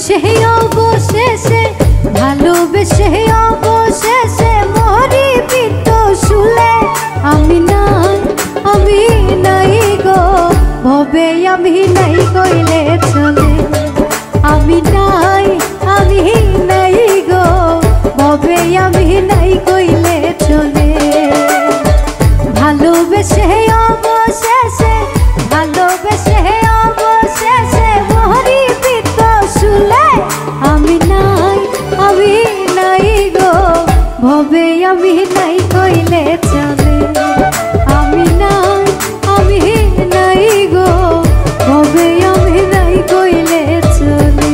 ভালোবেসে অবশেষে ভালোবেসে অবশেষে মরি পিত্ত শুলে আমি নাই গো ভবে আমি নাই কইলে চলে আমি নাই গো ভবে আমি নাই কইলে চলে ভালোবেসে অবশেষে ভালোবেসে অবশেষে মরি পিত্ত শুলে আমি নাই গো ভবে আমি নাই কইলে চলে আমি নাই গো ভবে আমি নাই কইলে চলে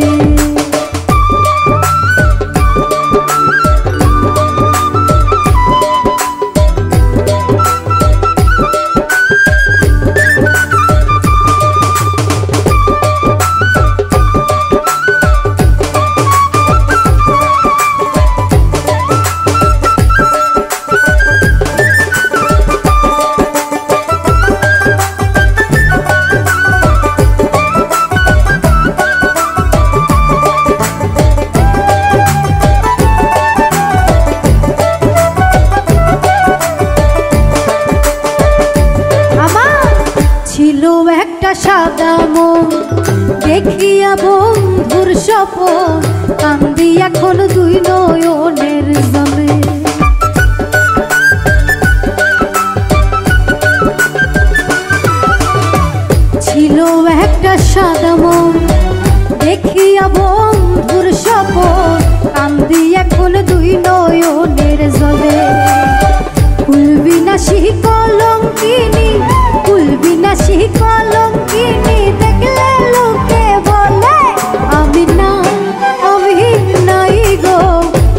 সাদা মন দেখিয়া বন্ধুর স্বপন কান্দি এখন দুই নয়নের জলে ছিল একটা সাদা মন দেখিয়া বন্ধুর স্বপন কান্দি এখন দুই নয়নের জলে কুলবিনাশী কলঙ্কিনী কুলবিনাশী কলঙ্কিনী দেখলে লোকে বলে আমি নাই গো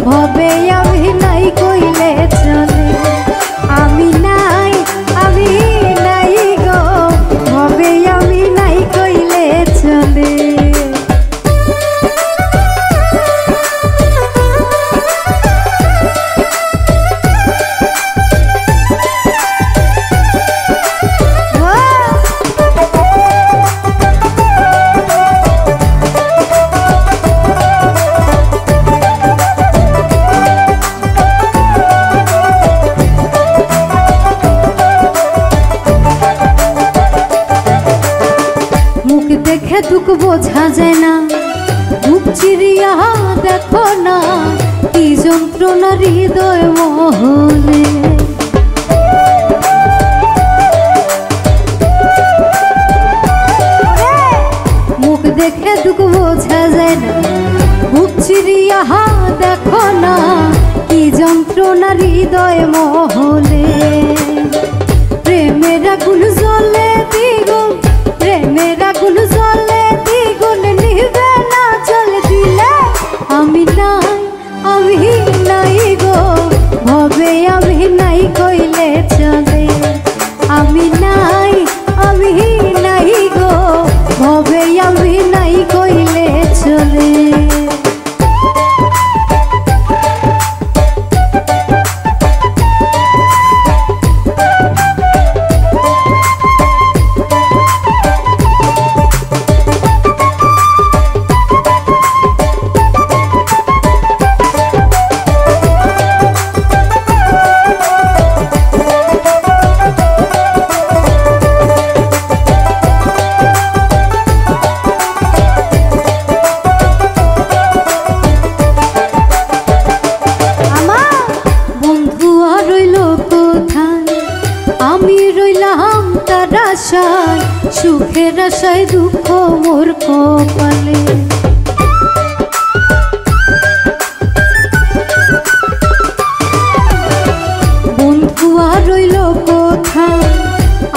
ভবে আমি নাই কইলে চলে আমি নাই গো ভবে আমি নাই কইলে চলে দেখে দুঃখ বোঝা যায় না বুক চিরিয়া দেখো না কি যন্ত্রণা হৃদয় মহলে মুখ দেখে দুঃখ বোঝা যায় না বুক চিরিয়া দেখো না কি যন্ত্রণা হৃদয় মহলে প্রেমের আগুন জ্বলে দ্বিগুণ প্রেমের আগুন জ্বলে দ্বিগুণ নিভে না চলে দিলে আমি নাই গো ভবে আমি নাই কইলে চলে আমি নাই গো ভবে আমি নাই কইলে চলে আমি রইলাম তার আশায় সুখের আশায় দুঃখ মোর কপালে বন্ধু আর রইল কোথায়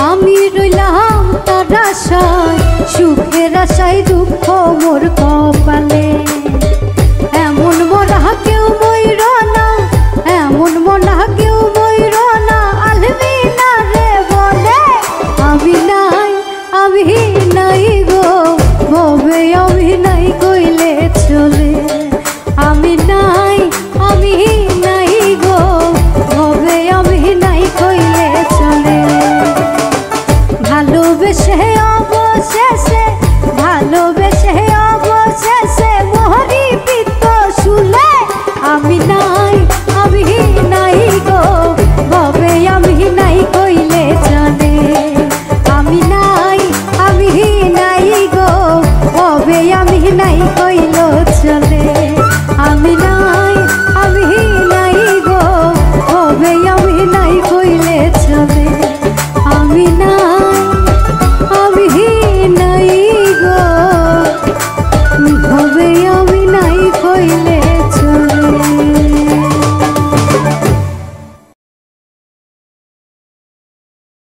আমি রইলাম তার আশায় সুখের আশায় দুঃখ